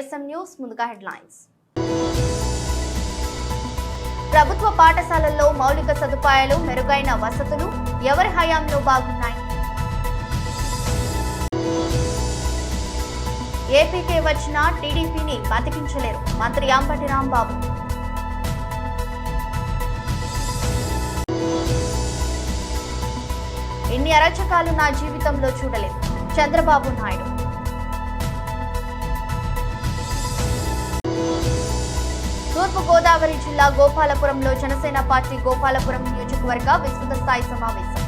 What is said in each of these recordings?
YSM news ముందుగా headlines. ప్రభుత్వ పాఠశాలల్లో మౌలిక సదుపాయాలు, మెరుగైన వసతులు ఎవరి హయాంలో బాగున్నాయి? ఏపీకే వచ్చిన టీడీపీని బతికించలేరు మంత్రి అంబటి రాంబాబు. ఇన్ని అరాచకాలు నా జీవితంలో చూడలేదు చంద్రబాబు నాయుడు. తూర్పు గోదావరి జిల్లా గోపాలపురంలో జనసేన పార్టీ గోపాలపురం నియోజకవర్గ విస్తృత స్థాయి సమావేశం.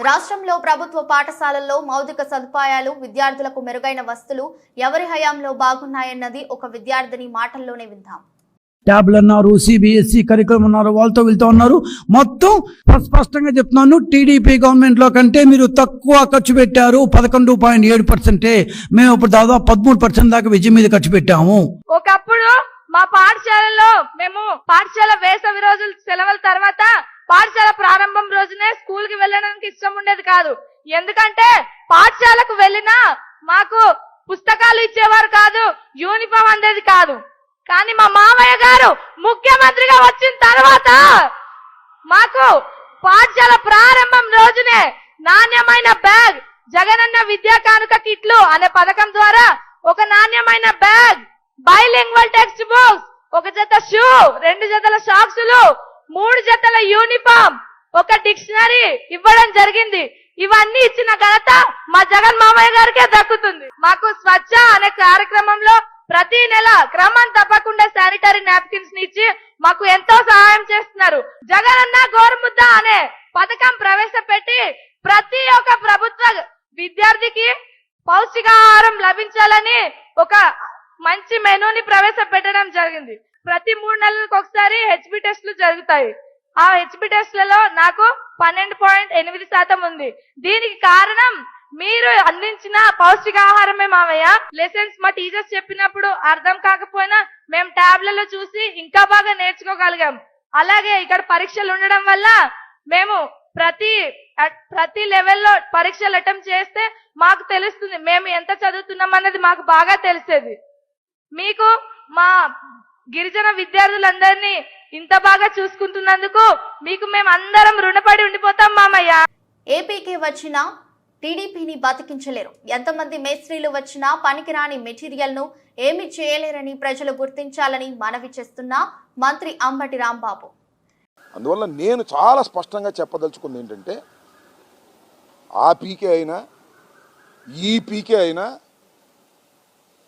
రాష్ట్రంలో ప్రభుత్వ పాఠశాలల్లో మౌలిక సదుపాయాలు, విద్యార్థులకు మెరుగైన వసతులు ఎవరి హయాంలో బాగున్నాయన్నది ఒక విద్యార్థిని మాటల్లోనే విందాం. ట్యాబ్లు అన్నారు, సిబిఎస్ఈ కరికులం అన్నారు, వాళ్ళతో వీళ్ళతో ఉన్నారు. మొత్తం స్పష్టంగా చెప్తున్నాను, టీడీపీ గవర్నమెంట్లో కంటే మీరు తక్కువ ఖర్చు పెట్టారు. 11.7%. మేము ఇప్పుడు దాదాపు 13% దాకా విజయం మీద ఖర్చు పెట్టాము. ఒకప్పుడు మా పాఠశాలలో మేము పాఠశాల వేసవి రోజులు సెలవుల తర్వాత పాఠశాల ప్రారంభం రోజునే స్కూల్ కి వెళ్ళడానికి ఇష్టం ఉండేది కాదు. ఎందుకంటే పాఠశాలకు వెళ్ళినా మాకు పుస్తకాలు ఇచ్చేవారు కాదు, యూనిఫామ్ అందేది కాదు. కానీ మా మామయ్య గారు ముఖ్యమంత్రిగా వచ్చిన తర్వాత మాకు పాఠశాల ప్రారంభం రోజునే నాణ్యమైన బ్యాగ్, జగనన్న విద్యా కానుక కిట్లు అనే పథకం ద్వారా ఒక నాణ్యమైన బ్యాగ్, బైలింగ్వల్ టెక్స్ట్ బుక్స్, ఒక జత షూ, 2 జతల సాక్సులు, 3 జతల యూనిఫామ్, ఒక డిక్షనరీ ఇవ్వడం జరిగింది. ఇవన్నీ ఇచ్చిన ఘనత మా జగన్ మామయ్య గారికే దక్కుతుంది. మాకు స్వచ్ఛ అనే కార్యక్రమంలో ప్రతి నెల క్రమం తప్పకుండా శానిటరీ నాప్కిన్స్ ని ఇచ్చి మాకు ఎంతో సహాయం చేస్తున్నారు. జగనన్న గోరుముద్ద అనే పథకం ప్రవేశపెట్టి ప్రతి ఒక్క ప్రభుత్వ విద్యార్థికి పౌష్టికాహారం లభించాలని ఒక మంచి మెనూని ప్రవేశపెట్టడం జరిగింది. ప్రతి 3 నెలలకు ఒకసారి హెచ్బి టెస్టులు జరుగుతాయి. ఆ హెచ్బి టెస్టులలో నాకు 12.8% ఉంది. దీనికి కారణం మీరు అందించిన పౌష్టికాహారమే మావయ్య. లెసన్స్ మా టీచర్స్ చెప్పినప్పుడు అర్థం కాకపోయినా మేము ట్యాబ్లలో చూసి ఇంకా బాగా నేర్చుకోగలిగాం. అలాగే ఇక్కడ పరీక్షలు ఉండడం వల్ల మేము ప్రతి లెవెల్లో పరీక్షలు అటెంప్ట్ చేస్తే మాకు తెలుస్తుంది మేము ఎంత చదువుతున్నాం అన్నది మాకు బాగా తెలిసేది. మీకు మా గిరిజన విద్యార్థులందరినీ ఇంత బాగా చూసుకుంటున్నందుకు మీకు మేము అందరం రుణపడి ఉండిపోతాం మామయ్య. ఏపీకి వచ్చిన టీడీపీని బతికించలేరు. ఎంతమంది మేస్త్రీలు వచ్చినా పనికిరాని మెటీరియల్ ను ఏమీ చేయలేరని ప్రజలు గుర్తించాలని మనవి చేస్తున్న మంత్రి అంబటి రాంబాబు. అందువల్ల నేను చాలా స్పష్టంగా చెప్పదలుచుకుంది ఏంటంటే, ఆ పీకే అయినా ఈ పీకే అయినా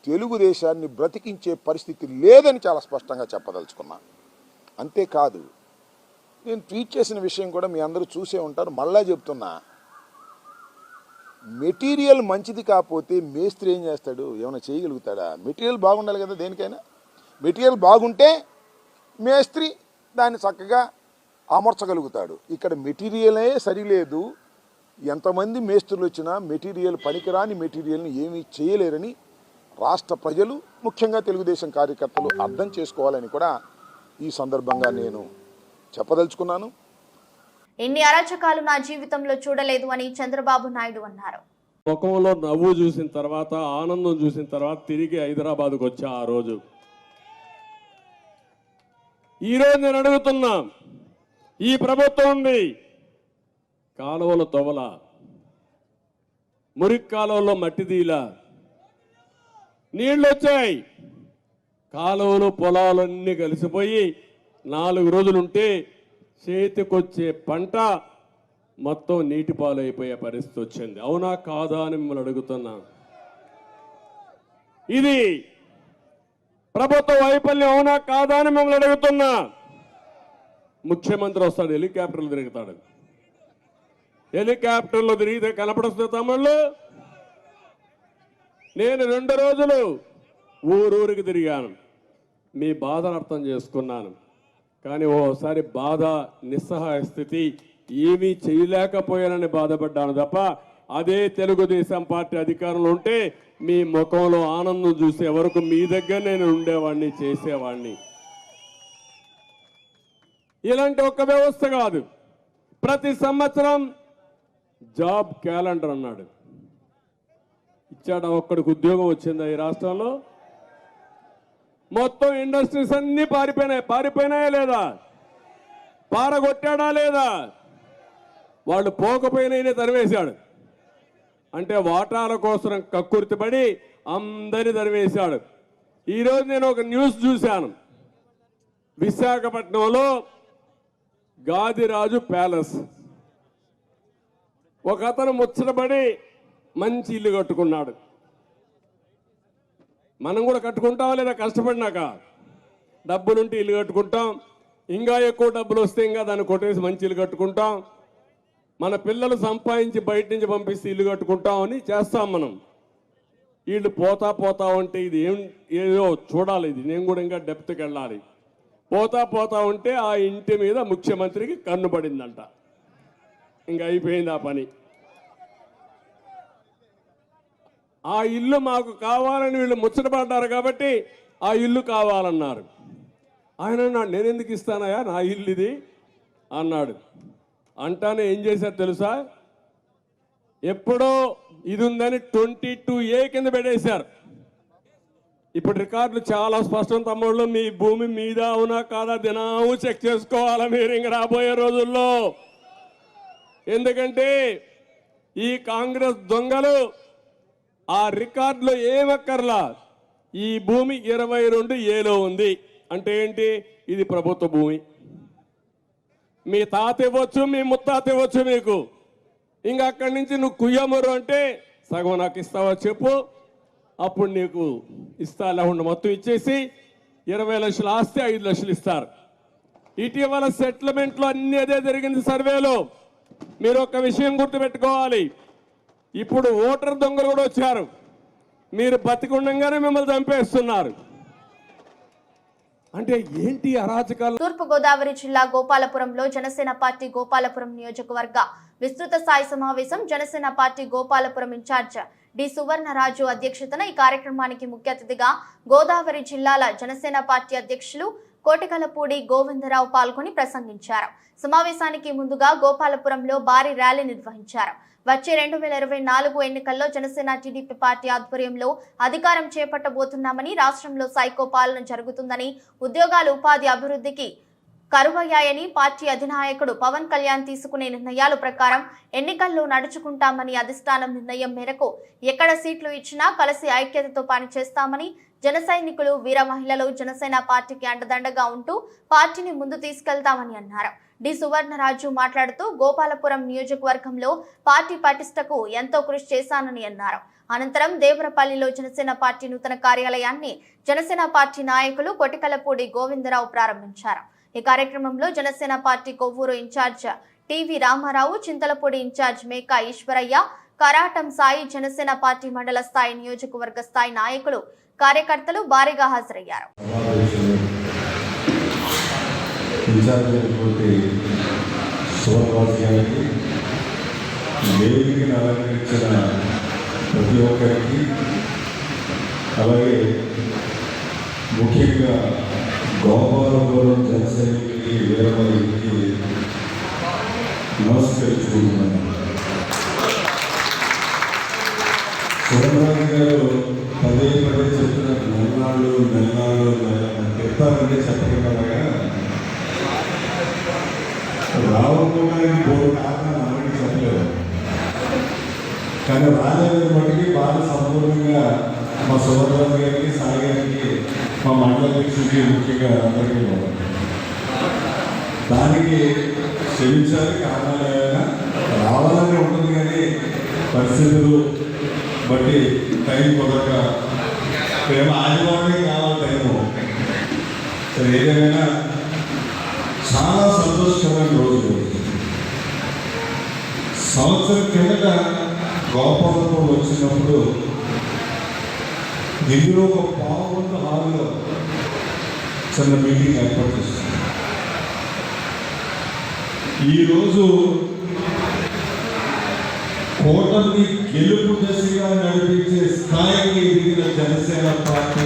తెలుగుదేశాన్ని బ్రతికించే పరిస్థితి లేదని చాలా స్పష్టంగా చెప్పదలుచుకున్నా. అంతేకాదు, నేను ట్వీట్ చేసిన విషయం కూడా మీ అందరూ చూసే ఉంటారు, మళ్ళా చెప్తున్నా. మెటీరియల్ మంచిది కాకపోతే మేస్త్రి ఏం చేస్తాడు? ఏమైనా చేయగలుగుతాడా? మెటీరియల్ బాగుండాలి కదా దేనికైనా. మెటీరియల్ బాగుంటే మేస్త్రి దాన్ని చక్కగా అమర్చగలుగుతాడు. ఇక్కడ మెటీరియలే సరిలేదు. ఎంతమంది మేస్త్రులు వచ్చినా మెటీరియల్ పనికిరాని మెటీరియల్ని ఏమీ చేయలేరని రాష్ట్ర ప్రజలు, ముఖ్యంగా తెలుగుదేశం కార్యకర్తలు అర్థం చేసుకోవాలని కూడా ఈ సందర్భంగా నేను చెప్పదలుచుకున్నాను. ఇన్ని అరాచకాలు నా జీవితంలో చూడలేదు అని చంద్రబాబు నాయుడు అన్నారు. ముఖంలో నవ్వు చూసిన తర్వాత, ఆనందం చూసిన తర్వాత తిరిగి హైదరాబాద్కు వచ్చా. ఆ రోజు ఈరోజు నేను అడుగుతున్నా, ఈ ప్రభుత్వం ఉంది, కాలువల తొవల, మురికి కాలువలో మట్టి తీలా, నీళ్ళు వచ్చాయి, కాలువలు పొలాలన్నీ కలిసిపోయి 4 రోజులుంటే చేతికొచ్చే పంట మొత్తం నీటి పాలైపోయే పరిస్థితి వచ్చింది. అవునా కాదా అని మిమ్మల్ని అడుగుతున్నా. ఇది ప్రభుత్వ వైఫల్యం అవునా కాదా అని మిమ్మల్ని అడుగుతున్నా. ముఖ్యమంత్రి వస్తాడు, హెలికాప్టర్లు తిరుగుతాడు. హెలికాప్టర్లో తిరిగితే కనపడుతుంది తమిళ్ళు. నేను 2 రోజులు ఊరూరికి తిరిగాను, మీ బాధను అర్థం చేసుకున్నాను. కానీ ఓసారి బాధ, నిస్సహాయ స్థితి, ఏమీ చేయలేకపోయానని బాధపడ్డాను తప్ప, అదే తెలుగుదేశం పార్టీ అధికారంలో ఉంటే మీ ముఖంలో ఆనందం చూసే వరకు మీ దగ్గర నేను ఉండేవాడిని, చేసేవాడిని. ఇలాంటి ఒక వ్యవస్థ కాదు. ప్రతి సంవత్సరం జాబ్ క్యాలెండర్ అన్నాడు. ఇచ్చాడా? ఒక్కడికి ఉద్యోగం వచ్చిందా ఈ రాష్ట్రంలో? మొత్తం ఇండస్ట్రీస్ అన్నీ పారిపోయినాయా లేదా? పారగొట్టాడా లేదా? వాళ్ళు పోకపోయినా తరివేశాడు. అంటే వాటాల కోసం కక్కుర్తిపడి అందరినీ తరివేశాడు. ఈరోజు నేను ఒక న్యూస్ చూశాను. విశాఖపట్నంలో గాదిరాజు ప్యాలెస్ ఒక అతను ముచ్చటపడి మంచి ఇల్లు కట్టుకున్నాడు. మనం కూడా కట్టుకుంటాం లేదా? కష్టపడినాక డబ్బులుంటే ఇల్లు కట్టుకుంటాం, ఇంకా ఎక్కువ డబ్బులు వస్తే ఇంకా దాన్ని కొట్టేసి మంచి ఇల్లు కట్టుకుంటాం, మన పిల్లలు సంపాదించి బయట నుంచి పంపిస్తే ఇల్లు కట్టుకుంటాం అని చేస్తాం మనం. వీళ్ళు పోతా ఉంటే ఇది ఏదో చూడాలి, ఇది నేను కూడా ఇంకా డెప్త్కి వెళ్ళాలి. పోతా ఉంటే ఆ ఇంటి మీద ముఖ్యమంత్రికి కన్ను పడిందంట. ఇంకా అయిపోయింది ఆ పని. ఆ ఇల్లు మాకు కావాలని వీళ్ళు ముచ్చటపడ్డారు కాబట్టి ఆ ఇల్లు కావాలన్నారు. ఆయన అన్నాడు, నేను ఎందుకు ఇస్తానయా, నా ఇల్లు ఇది అన్నాడు. అంటానే ఏం చేశారు తెలుసా? ఎప్పుడో ఇది ఉందని 22A కింద పెట్టేశారు. ఇప్పుడు రికార్డులు చాలా స్పష్టం తమ్ముళ్ళు. మీ భూమి మీద అవునా కాదా దినాము చెక్ చేసుకోవాలా మీరు ఇంక రాబోయే రోజుల్లో. ఎందుకంటే ఈ కాంగ్రెస్ దొంగలు ఆ రికార్డులో ఏమక్కర్లా, ఈ భూమి 22Aలో ఉంది అంటే ఏంటి? ఇది ప్రభుత్వ భూమి. మీ తాత ఇవ్వచ్చు, మీ ముత్తాత ఇవ్వచ్చు మీకు. ఇంకా అక్కడి నుంచి నువ్వు కుయ్యమరు అంటే సగం నాకు ఇస్తావా చెప్పు, అప్పుడు నీకు ఇస్తా. లేకుండా మొత్తం ఇచ్చేసి 20 లక్షల ఆస్తి 5 లక్షలు ఇస్తారు. ఇటీవల సెటిల్మెంట్లో అన్ని అదే జరిగింది సర్వేలో. మీరు ఒక విషయం గుర్తుపెట్టుకోవాలి, ఇప్పుడు ఓటర్ దొంగలు కూడా వచ్చారు. మీరు బతికుండగానే మిమ్మల్ని చంపేస్తున్నారు. అంటే ఏంటి అరాచకాలు? తూర్పు గోదావరి జిల్లా గోపాలపురంలో జనసేన పార్టీ గోపాలపురం నియోజకవర్గ విస్తృత స్థాయి సమావేశం. Janasena party Gopalapuram incharge D Suvarnaraju అధ్యక్షతన ఈ కార్యక్రమానికి ముఖ్య అతిథిగా గోదావరి జిల్లాల జనసేన పార్టీ అధ్యక్షులు కోటికలపూడి గోవిందరావు పాల్గొని ప్రసంగించారు. సమావేశానికి ముందుగా గోపాలపురంలో భారీ ర్యాలీ నిర్వహించారు. వచ్చే 2024 ఎన్నికల్లో జనసేన టీడీపీ పార్టీ ఆధ్వర్యంలో అధికారం చేపట్టబోతున్నామని, రాష్ట్రంలో సైకో పాలన జరుగుతుందని, ఉద్యోగాలు ఉపాధి అభివృద్ధికి కరువయ్యాయని, పార్టీ అధినాయకుడు పవన్ కళ్యాణ్ తీసుకునే నిర్ణయాల ప్రకారం ఎన్నికల్లో నడుచుకుంటామని, అధిష్టానం నిర్ణయం మేరకు ఎక్కడ సీట్లు ఇచ్చినా కలిసి ఐక్యతతో పనిచేస్తామని, జన సైనికులు, వీర మహిళలు జనసేన పార్టీకి అండదండగా ఉంటూ పార్టీని ముందు తీసుకెళ్తామని అన్నారు. డి సువర్ణరాజు మాట్లాడుతూ గోపాలపురం నియోజకవర్గంలో పార్టీ పటిష్టకు ఎంతో కృషి చేశానని అన్నారు. అనంతరం దేవరపల్లిలో జనసేన పార్టీ నూతన కార్యాలయాన్ని జనసేన పార్టీ నాయకులు కోటికలపూడి గోవిందరావు ప్రారంభించారు. ఈ కార్యక్రమంలో Janasena party Kovvur incharge TV Ramarao, Chintalapudi incharge Meka Eswaraiah, Karatam Sai, Janasena party మండల స్థాయి, నియోజకవర్గ స్థాయి నాయకులు, కార్యకర్తలు భారీగా హాజరయ్యారు. వేదికను అలంకరించిన ప్రతి ఒక్కరికి, అలాగే ముఖ్యంగా గోపాలపురం జనసైనికులకి, వీరమహిళకి నమస్కరించుకుంటున్నాను. సుబ్రహ్మణ్యం గారు పదే చెప్తున్న నెలనాళ్ళు చెప్తారంటే చెప్పగలగా రావడానికి మూడు కారణాలు అందరికీ చెప్పలేదు. కానీ రాజేంద్ర మట్టికి బాగా సంపూర్ణంగా మా సుబ్రహ్మణ్యం గారికి, సాయి గారికి, మా మండల అధ్యక్షుడికి, ముఖ్యంగా అందరికీ దానికి క్షమించాలి. కారణాలు ఏమైనా రావాలని ఉంటుంది కానీ పరిస్థితులు బట్టి టైం కుదరక ప్రేమ ఆదివారమే కావాలి టైము. సరే, ఏదేమైనా చాలా సంతోషకరమైన రోజు. సంవత్సరం కిందట గోపాలపురం వచ్చినప్పుడు ఢిల్లీలో ఒక పావుగంట హాల్లో చిన్న మీటింగ్ ఏర్పాటు చేస్తాం. ఈరోజు కోటని గెలుపు దశగా నడిపించే స్థాయికి ఎదిగిన జనసేన పార్టీ.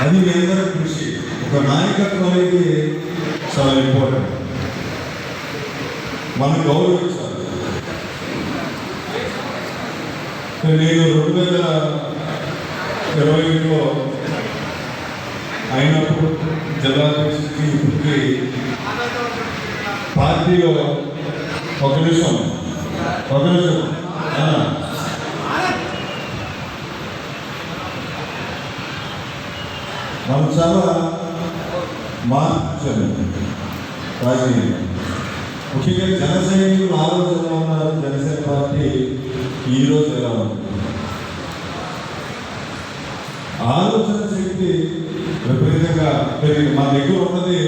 అది అందరి కృషి. ఒక నాయకత్వం అనేది చాలా ఇంపార్టెంట్. మనం గౌరవించాలి. నేను 2021లో అయినప్పుడు జిల్లా పరిషత్కి ఇప్పటికి పార్టీలో ఒక నిమిషం మనం చాలా మార్చాము రాజకీయంగా. ముఖ్యంగా జన సైనికులు ఆలోచన ఉన్నారు. జనసేన పార్టీ ఈరోజు ఎలా ఉంది? ఆలోచన శక్తి విపరీతంగా పెరిగింది. మా దగ్గర ఉన్నది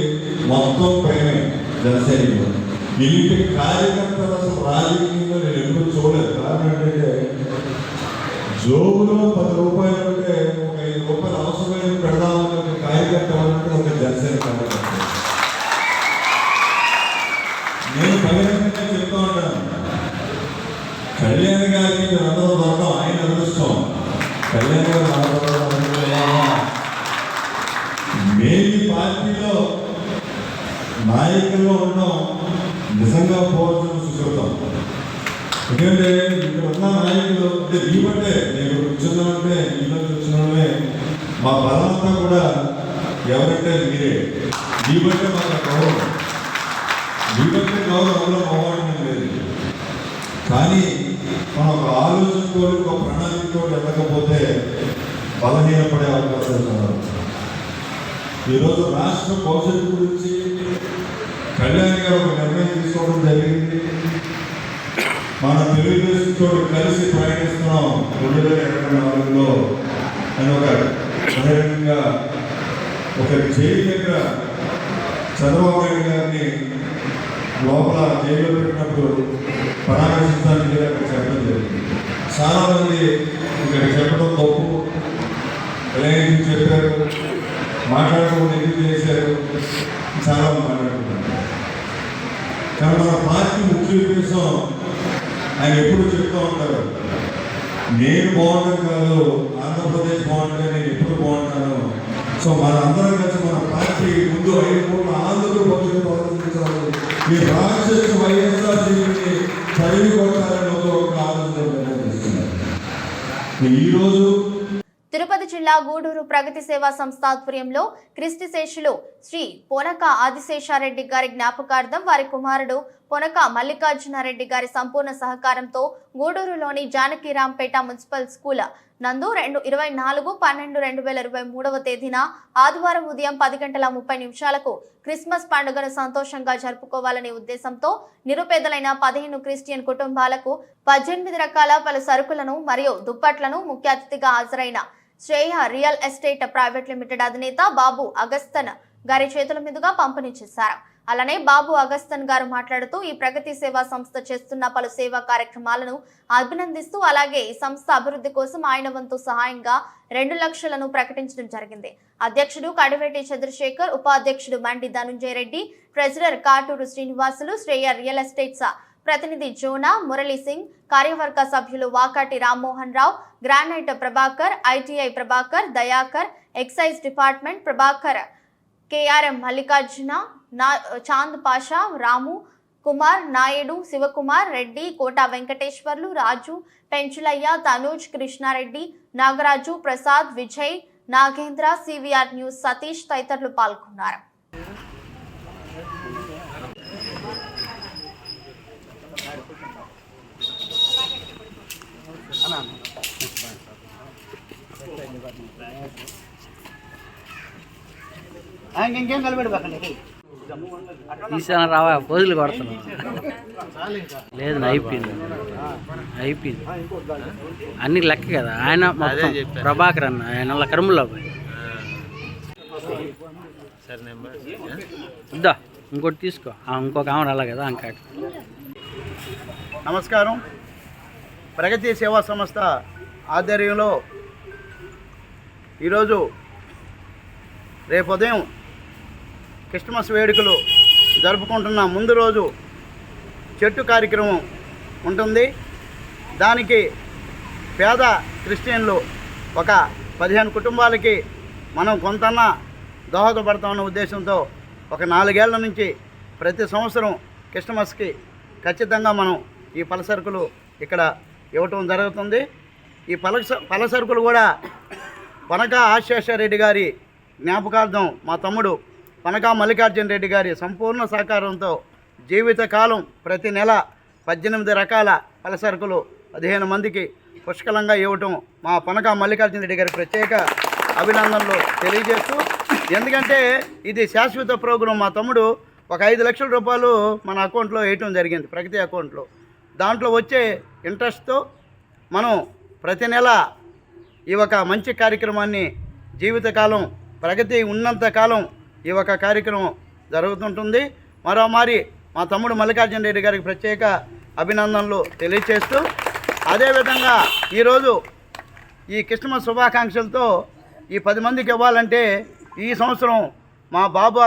మొత్తం పైన జనసైనికులు. ఇంటి కార్యకర్తలు అసలు రాజకీయంలో నేను ఎప్పుడు చూడలేదు. కారణం ఏంటంటే జోబులో 10 రూపాయలు ఉంటే ఒక 5 రూపాయలు అవసరమైన పెడదామని ఒక కార్యకర్త అంటే ఒక జనసేన కార్యకర్త. నేను బహిరంగంగా చెప్తా ఉంటాను, కళ్యాణ్ గారికి మీరు అందరూ దొరకడం ఆయన అదృష్టం. కళ్యాణ్ గారు మేము ఈ పార్టీలో నాయకుల్లో ఉండడం నిజంగా పోవాల్సిన సుకృతం. ఎందుకంటే ఇక్కడ ఉన్న నాయకులు అంటే ఈ బట్టే నేను కూర్చున్నామంటే ఈలో కూర్చున్నామే మా బలమంతా కూడా ఎవరంటే మీరే. ఈ బట్టే మాకు గౌరవం, ఈ బట్టే గౌరవంలో పోవడం లేదు. కానీ మనం ఒక ఆలోచనతో ఒక ప్రణాళికతో వెళ్ళకపోతే బలహీనపడే అవకాశాలు చాలా. ఈరోజు రాష్ట్ర భవిష్యత్తు గురించి కళ్యాణ్ గారు ఒక నిర్ణయం తీసుకోవడం జరిగింది. మన తెలుగుదేశంతో కలిసి ప్రయాణిస్తున్నాం 2024లో అని ఒక బహిరంగంగా ఒక జైలు దగ్గర చంద్రబాబు నాయుడు గారిని లోపల జైల్లో పెట్టినప్పుడు పరామర్శించడానికి అక్కడ చెప్పడం జరిగింది. చాలామంది ఇక్కడ చెప్పడం తప్పు, ఎలాగైతే చెప్పారు, మాట్లాడకుండా ఎందుకు చేశారు, చాలా మాట్లాడుతున్నారు. కానీ మన పార్టీ ముఖ్య ఉద్దేశం ఆయన ఎప్పుడు చెప్తూ ఉంటారు, నేను బాగుంటాను కాదు, ఆంధ్రప్రదేశ్ బాగుంటే నేను ఎప్పుడు బాగుంటాను. సో మన అందరం కలిసి మన పార్టీ ముందు 5 కోట్ల ఆంధ్ర భవిష్యత్తు ఆలోచించాలి. ఈ రాక్షసు వైఎస్ఆర్ జీవిని చదివి కొట్టాలని ఒక ఆలోచన చేస్తున్నారు. ఈరోజు తిరుపతి జిల్లా గూడూరు ప్రగతి సేవా సంస్థ ఆధ్వర్యంలో క్రిస్టి శేషులు శ్రీ పొనక ఆదిశేషారెడ్డి గారి జ్ఞాపకార్థం వారి కుమారుడు పొనక మల్లికార్జునారెడ్డి గారి సంపూర్ణ సహకారంతో గూడూరులోని జానకీరాంపేట మున్సిపల్ స్కూల్ నందు 24/12/2023 తేదీన ఆదివారం ఉదయం 10:30 క్రిస్మస్ పండుగను సంతోషంగా జరుపుకోవాలనే ఉద్దేశంతో నిరుపేదలైన 15 క్రిస్టియన్ కుటుంబాలకు 18 రకాల పలు సరుకులను మరియు దుప్పట్లను ముఖ్య అతిథిగా హాజరైన Shreya real estate private limited అధినేత బాబు అగస్తన్ గారి చేతుల మీదుగా పంపిణీ చేశారు. అలానే బాబు అగస్తన్ గారు మాట్లాడుతూ ఈ ప్రగతి సేవా సంస్థ చేస్తున్న పలు సేవా కార్యక్రమాలను అభినందిస్తూ అలాగే ఈ సంస్థ అభివృద్ధి కోసం ఆయన వంతు సహాయంగా 2 లక్షలను ప్రకటించడం జరిగింది. అధ్యక్షుడు కడివేటి చంద్రశేఖర్, ఉపాధ్యక్షుడు Mandi Dhananjaya Reddy, treasurer Katuru Srinivasulu, Shreya real estates ప్రతినిధి జోనా మురళీ సింగ్, కార్యవర్గ సభ్యులు Vakati Rammohan Rao, granite Prabhakar, ITI Prabhakar, Dayakar, excise department Prabhakar, KRM Mallikarjuna, Chand Pasha, Ramu Kumar, Naidu, Sivakumar Reddy, Kota Venkateswarlu, Raju, Penchulaiah, Tanuj, Krishnareddy, Nagaraju, Prasad, Vijay, Nagendra, CVR news Satish తదితరులు పాల్గొన్నారు. ఇంకేం కలిపెడకండి ఈసారి రావా పోజులు కొడుతున్నాం లేదు అయిపోయింది అన్ని లెక్క కదా. ఆయన మొత్తం ప్రభాకర్ అన్న ఆయన వాళ్ళ కర్మలో ఇద్దా ఇంకోటి తీసుకో, ఇంకొక ఆమె అలా కదా అంకా. నమస్కారం. ప్రగతి సేవా సంస్థ ఆధ్వర్యంలో ఈరోజు రేపు ఉదయం క్రిస్మస్ వేడుకలు జరుపుకుంటున్న ముందు రోజు చెట్టు కార్యక్రమం ఉంటుంది. దానికి పేద క్రిస్టియన్లు ఒక 15 కుటుంబాలకి మనం కొంతన్నా దోహదపడతామన్న ఉద్దేశంతో ఒక 4 ఏళ్ల నుంచి ప్రతి సంవత్సరం క్రిస్మస్కి ఖచ్చితంగా మనం ఈ పలసరుకులు ఇక్కడ ఇవ్వటం జరుగుతుంది. ఈ పల సరుకులు కూడా పనక ఆశేషరెడ్డి గారి జ్ఞాపకార్థం మా తమ్ముడు పనక మల్లికార్జున రెడ్డి గారి సంపూర్ణ సహకారంతో జీవితకాలం ప్రతి నెల 18 రకాల పల సరుకులు 15 మందికి పుష్కలంగా ఇవ్వటం మా పనక మల్లికార్జున రెడ్డి గారి ప్రత్యేక అభినందనలు తెలియజేస్తూ, ఎందుకంటే ఇది శాశ్వత ప్రోగ్రాం. మా తమ్ముడు ఒక 5 లక్షల రూపాయలు మన అకౌంట్లో వేయటం జరిగింది, ప్రగతి అకౌంట్లో. దాంట్లో వచ్చే ఇంట్రెస్ట్తో మనం ప్రతి నెల ఈ ఒక మంచి కార్యక్రమాన్ని జీవితకాలం ప్రగతి ఉన్నంతకాలం ఈ ఒక కార్యక్రమం జరుగుతుంటుంది. మరోమారి మా తమ్ముడు మల్లికార్జున రెడ్డి గారికి ప్రత్యేక అభినందనలు తెలియజేస్తూ, అదేవిధంగా ఈరోజు ఈ క్రిస్మస్ శుభాకాంక్షలతో ఈ 10 మందికి ఇవ్వాలంటే ఈ సంవత్సరం మా బాబు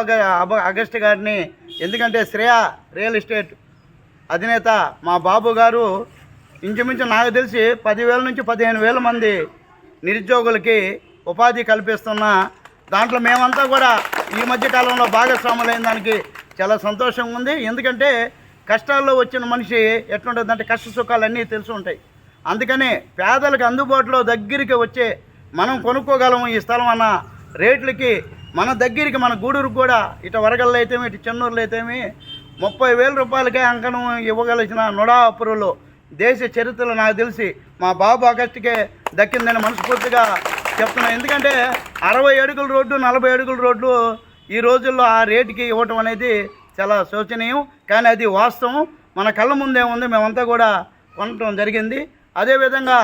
అగస్ట్ గారిని, ఎందుకంటే శ్రేయ రియల్ ఎస్టేట్ అధినేత మా బాబు గారు ఇంచుమించు నాకు తెలిసి 10,000 నుంచి 15,000 మంది నిరుద్యోగులకి ఉపాధి కల్పిస్తున్న దాంట్లో మేమంతా కూడా ఈ మధ్య కాలంలో భాగస్వాములైన దానికి చాలా సంతోషంగా ఉంది. ఎందుకంటే కష్టాల్లో వచ్చిన మనిషి ఎట్లుంటుందంటే కష్ట సుఖాలన్నీ తెలిసి ఉంటాయి. అందుకని పేదలకు అందుబాటులో దగ్గరికి వచ్చే మనం కొనుక్కోగలము ఈ స్థలం అన్న రేట్లకి మన దగ్గరికి, మన గూడూరుకు కూడా ఇటు వరగల్లో అయితేమి ఇటు చెన్నూరులో అయితేమి 30,000 రూపాయలకే అంకణం ఇవ్వగలిసిన నొడాపురులు దేశ చరిత్రలో నాకు తెలిసి మా బాబు ఆగస్టుకే దక్కిందని మనస్ఫూర్తిగా చెప్తున్నాను. ఎందుకంటే 60 అడుగుల రోడ్డు 40 అడుగుల రోడ్లు ఈ రోజుల్లో ఆ రేటుకి ఇవ్వటం అనేది చాలా శోచనీయం. కానీ అది వాస్తవం, మన కళ్ళ ముందే ఉంది, మేమంతా కూడా కొనటం జరిగింది. అదేవిధంగా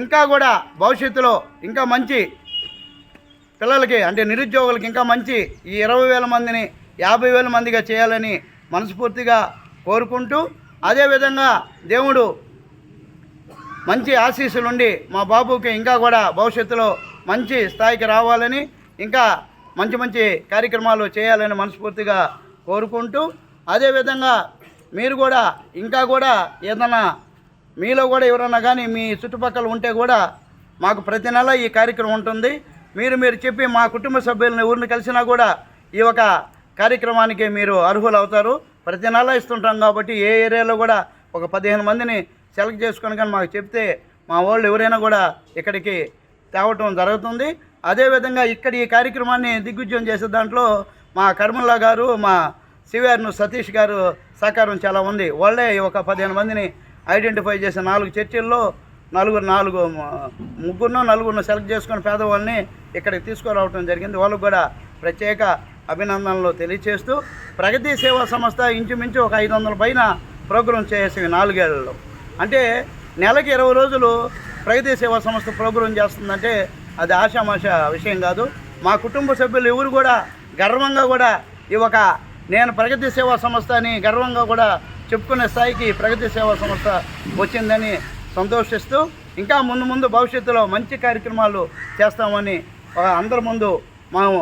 ఇంకా కూడా భవిష్యత్తులో ఇంకా మంచి పిల్లలకి అంటే నిరుద్యోగులకి ఇంకా మంచి ఈ 20,000 మందిని 50,000 మందిగా చేయాలని మనస్ఫూర్తిగా కోరుకుంటూ, అదేవిధంగా దేవుడు మంచి ఆశీస్సులుండి మా బాబుకి ఇంకా కూడా భవిష్యత్తులో మంచి స్థాయికి రావాలని, ఇంకా మంచి మంచి కార్యక్రమాలు చేయాలని మనస్ఫూర్తిగా కోరుకుంటూ, అదేవిధంగా మీరు కూడా ఇంకా కూడా ఏదన్నా మీలో కూడా ఎవరన్నా కానీ మీ చుట్టుపక్కల ఉంటే కూడా మాకు ప్రతి నెల ఈ కార్యక్రమం ఉంటుంది. మీరు చెప్పి మా కుటుంబ సభ్యులను ఎవరిని కలిసినా కూడా ఈ ఒక కార్యక్రమానికి మీరు అర్హులు అవుతారు. ప్రతి నెల ఇస్తుంటాం కాబట్టి ఏ ఏరియాలో కూడా ఒక 15 మందిని సెలెక్ట్ చేసుకొని కానీ మాకు చెప్తే మా వాళ్ళు ఎవరైనా కూడా ఇక్కడికి తేవటం జరుగుతుంది. అదేవిధంగా ఇక్కడ ఈ కార్యక్రమాన్ని దిగ్విజయం చేసే దాంట్లో మా కర్మల్లా గారు, మా సివిఆర్ను సతీష్ గారు సహకారం చాలా ఉంది. వాళ్ళే ఒక 15 మందిని ఐడెంటిఫై చేసే 4 చర్చిల్లో ముగ్గురును సెలెక్ట్ చేసుకొని పేదవాళ్ళని ఇక్కడికి తీసుకురావడం జరిగింది. వాళ్ళకు కూడా ప్రత్యేక అభినందనలు తెలియజేస్తూ, ప్రగతి సేవా సంస్థ ఇంచుమించు ఒక 500 పైన ప్రోగ్రాం చేసేవి 4 ఏళ్లలో. అంటే నెలకి 20 రోజులు ప్రగతి సేవా సంస్థ ప్రోగ్రాం చేస్తుందంటే అది ఆషామాష విషయం కాదు. మా కుటుంబ సభ్యులు ఎవరు కూడా గర్వంగా కూడా ఈ ఒక నేను ప్రగతి సేవా సంస్థ అని గర్వంగా కూడా చెప్పుకునే స్థాయికి ప్రగతి సేవా సంస్థ వచ్చిందని సంతోషిస్తూ, ఇంకా ముందు భవిష్యత్తులో మంచి కార్యక్రమాలు చేస్తామని అందరి ముందు మేము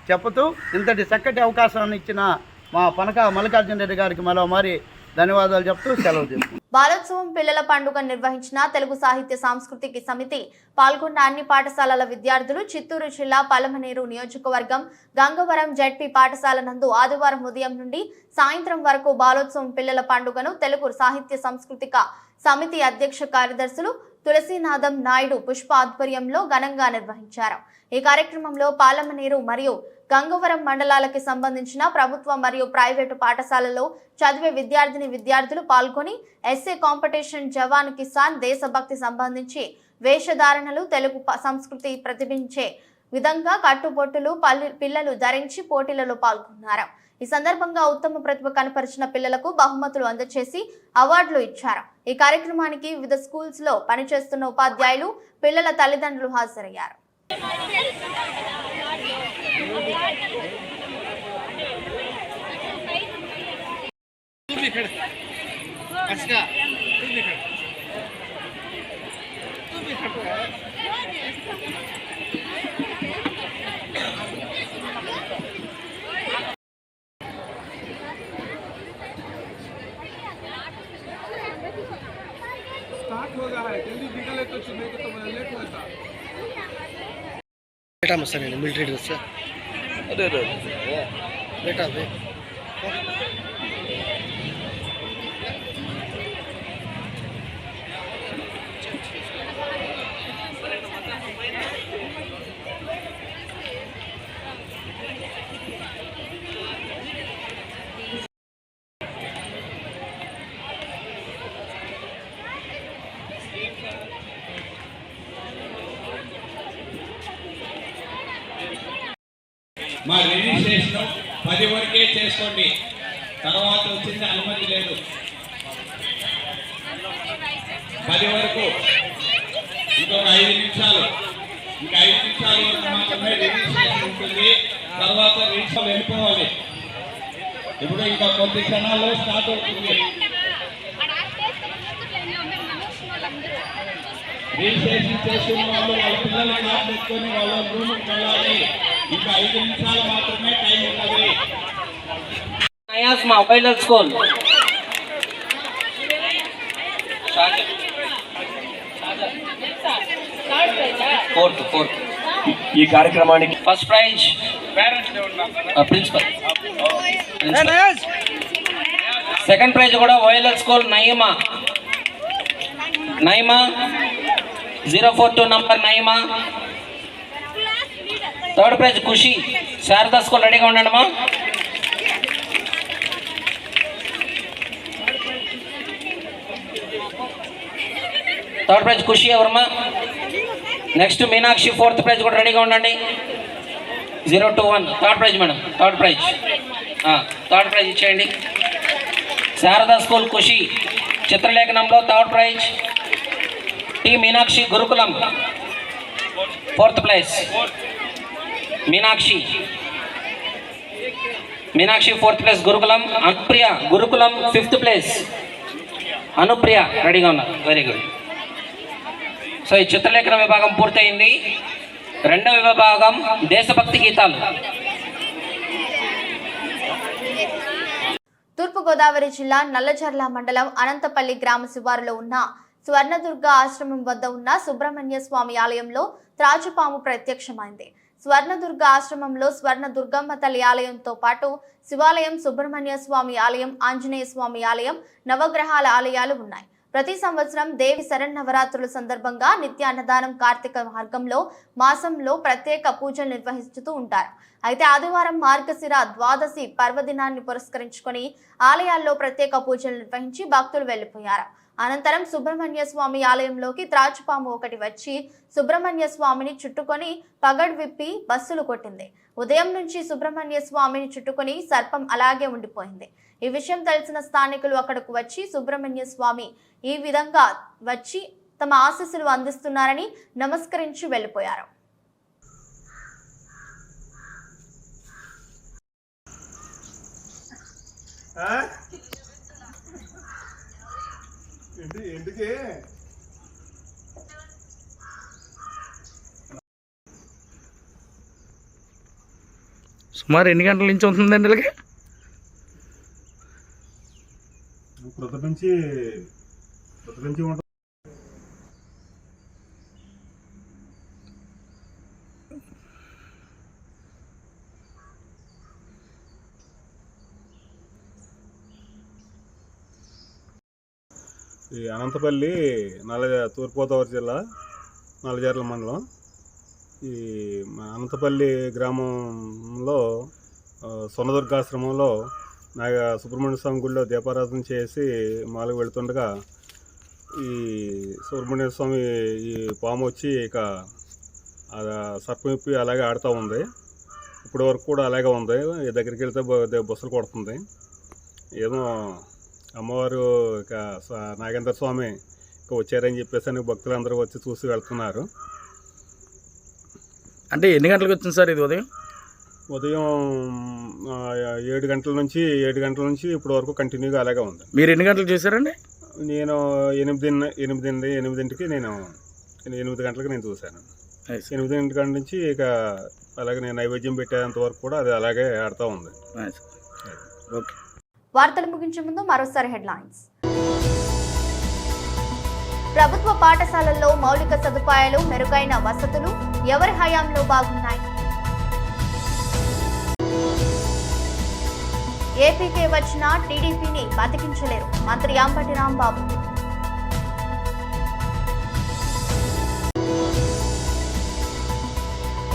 చెప్పుతూ, ఇంతటి చక్కటి అవకాశాన్ని ఇచ్చిన మా పనక మల్లికార్జున రెడ్డి గారికి మరోమారి ధన్యవాదాలు చెప్తూ సెలవు తీసుకుంటాం. బాలోత్సవం పిల్లల పండుగ నిర్వహించిన తెలుగు సాహిత్య సాంస్కృతిక సమితి పాల్గొన్న అన్ని పాఠశాలల విద్యార్థులు చిత్తూరు జిల్లా పలమనేరు నియోజకవర్గం గంగవరం జడ్పీ పాఠశాల నందు ఆదివారం ఉదయం నుండి సాయంత్రం వరకు బాలోత్సవం పిల్లల పండుగను తెలుగు సాహిత్య సాంస్కృతిక సమితి అధ్యక్ష కార్యదర్శులు తులసీనాథం నాయుడు పుష్ప ఆధ్వర్యంలో ఘనంగా నిర్వహించారు. ఈ కార్యక్రమంలో పాలమనేరు మరియు గంగవరం మండలాలకి సంబంధించిన ప్రభుత్వ మరియు ప్రైవేటు పాఠశాలలో చదివే విద్యార్థులు పాల్గొని ఎస్ఏ కాంపిటీషన్, జవాన్ కిసాన్, దేశభక్తి సంబంధించి వేషధారణలు, తెలుగు సంస్కృతి ప్రతిబింబించే విధంగా కట్టుబొట్టులు పిల్లలు ధరించి పోటీలలో పాల్గొన్నారు. ఈ సందర్భంగా ఉత్తమ ప్రతిభ కనపరిచిన పిల్లలకు బహుమతులు అందజేసి అవార్డులు ఇచ్చారు. ఈ కార్యక్రమానికి వివిధ స్కూల్స్ లో పనిచేస్తున్న ఉపాధ్యాయులు, పిల్లల తల్లిదండ్రులు హాజరయ్యారు. स्टार्ट हो रहा है, जल्दी निकले तो सुबह को तो लेट होता। बेटा मत सर मिलिट्री ड्रेस से अरे बेटा दे మా రిజిస్ట్రేషన్ 10 వరకే చేసుకోండి, తర్వాత వచ్చింది అనుమతి లేదు. 10 వరకు ఇంకొక 5 నిమిషాలు, ఇంకా 5 నిమిషాల వరకు మాత్రమే రిజిస్ట్రేషన్ ఉంటుంది. తర్వాత రిజిస్టర్ వెళ్ళిపోవాలి. ఇప్పుడు ఇంకా కొద్ది క్షణాల్లో స్టార్ట్ అవుతుంది. రిజిస్ట్రేషన్ చేసుకున్న వాళ్ళు వాళ్ళ పిల్లలు క్లాస్ పెట్టుకొని వాళ్ళ రూమ్కి వెళ్ళాలి. ఇంకా 5 నిమిషాలు మాత్రమే టైం ఉన్నది. మొబైల్ స్కూల్ ఫోర్త్ ఈ కార్యక్రమానికి first prize principal. Second prize కూడా OLL school Nayeema 042 number Nayeema. Third prize Khushi Sharada school. రెడీగా ఉండండి అమ్మా. థర్డ్ ప్రైజ్ ఖుషి ఎవరమ్మా? నెక్స్ట్ మీనాక్షి. ఫోర్త్ ప్రైజ్ కూడా రెడీగా ఉండండి. 021 third prize madam. Third prize ఇచ్చేయండి. శారదా స్కూల్ ఖుషి చిత్రలేఖనంలో third prize. T Meenakshi Gurukulam fourth place. Meenakshi fourth place Gurukulam. Anupriya గురుకులం ఫిఫ్త్ ప్లేస్. అనుప్రియ రెడీగా ఉన్నారు. Very good. సో ఈ చిత్రలేఖన విభాగం పూర్తయింది. రెండవ విభాగం దేశభక్తి గీతాలు. తూర్పుగోదావరి జిల్లా నల్లజర్ల మండలం అనంతపల్లి గ్రామ శివారులో ఉన్న స్వర్ణదుర్గ ఆశ్రమం వద్ద ఉన్న సుబ్రహ్మణ్య స్వామి ఆలయంలో త్రాచుపాము ప్రత్యక్షమైంది. స్వర్ణదుర్గ ఆశ్రమంలో స్వర్ణ దుర్గమ్మ తల్లి ఆలయంతో పాటు శివాలయం, సుబ్రహ్మణ్య స్వామి ఆలయం, ఆంజనేయ స్వామి ఆలయం, నవగ్రహాల ఆలయాలు ఉన్నాయి. ప్రతి సంవత్సరం దేవి శరన్నవరాత్రుల సందర్భంగా నిత్య అన్నదానం, కార్తీక మాసంలో ప్రత్యేక పూజలు నిర్వహిస్తూ ఉంటారు. అయితే ఆదివారం మార్గశిర ద్వాదశి పర్వదినాన్ని పురస్కరించుకొని ఆలయాల్లో ప్రత్యేక పూజలు నిర్వహించి భక్తులు వెళ్లిపోయారు. అనంతరం సుబ్రహ్మణ్య స్వామి ఆలయంలోకి త్రాచుపాము ఒకటి వచ్చి సుబ్రహ్మణ్య స్వామిని చుట్టుకొని పగడ్ విప్పి బస్సులు కొట్టింది. ఉదయం నుంచి సుబ్రహ్మణ్య స్వామిని చుట్టుకొని సర్పం అలాగే ఉండిపోయింది. ఈ విషయం తెలిసిన స్థానికులు అక్కడకు వచ్చి సుబ్రహ్మణ్య స్వామి ఈ విధంగా వచ్చి తమ ఆశీస్సులు అందిస్తున్నారని నమస్కరించి వెళ్లిపోయారు. సుమారు ఎన్ని గంటల నుంచి ఉంటుందండి ఇలాగే? ప్రొద్దు నుంచి ఉంటుంది. ఈ అనంతపల్లి తూర్పుగోదావరి జిల్లా నల్లజర్ల మండలం. ఈ అనంతపల్లి గ్రామంలో స్వర్ణదుర్గాశ్రమంలో సుబ్రహ్మణ్య స్వామి గుడిలో దీపారాధన చేసి మాలకు వెళుతుండగా ఈ సుబ్రహ్మణ్య స్వామి ఈ పాము వచ్చి ఇక సర్పమిప్పి అలాగే ఆడుతూ ఉంది. ఇప్పటి వరకు కూడా అలాగే ఉంది. దగ్గరికి వెళ్తే బుసలు కొడుతుంది. ఏదో అమ్మవారు ఇక నాగేంద్ర స్వామి ఇక వచ్చారని చెప్పేసి భక్తులందరూ వచ్చి చూసి వెళ్తున్నారు. అంటే ఎన్ని గంటలకు వచ్చింది సార్ ఇది? ఉదయం 7 గంటల నుంచి ఇప్పటి వరకు కంటిన్యూగా అలాగే ఉంది. మీరు ఎన్ని గంటలు చేశారండి? నేను 8ంటికి నేను 8 గంటలకు నేను చూశాను. 8 గంటల నుంచి ఇక అలాగే నేను నైవేద్యం పెట్టేంత వరకు కూడా అది అలాగే ఆడుతూ ఉంది. ఓకే. వార్తలు ముగించే ముందు మరోసారి హెడ్లైన్స్. ప్రభుత్వ పాఠశాలల్లో మౌలిక సదుపాయాలు, మెరుగైన వసతులు ఎవరి హయాంలో బాగున్నాయి? ఏపీకే వచ్చిన టీడీపీని బతికించలేరు, మంత్రి అంబటి రాంబాబు.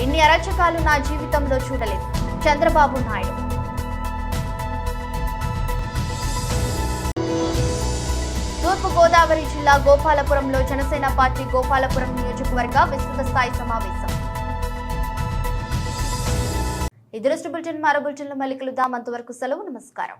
ఇన్ని అరాచకాలు నా జీవితంలో చూడలేదు, చంద్రబాబు నాయుడు. తూర్పుగోదావరి జిల్లా గోపాలపురంలో జనసేన పార్టీ గోపాలపురం నియోజకవర్గ విస్తృత స్థాయి సమావేశం. ఈ దృష్టి బులెటిన్ మరో బులెటిన్లో మళ్ళీ కలుద్దాం. అంతవరకు సెలవు. నమస్కారం.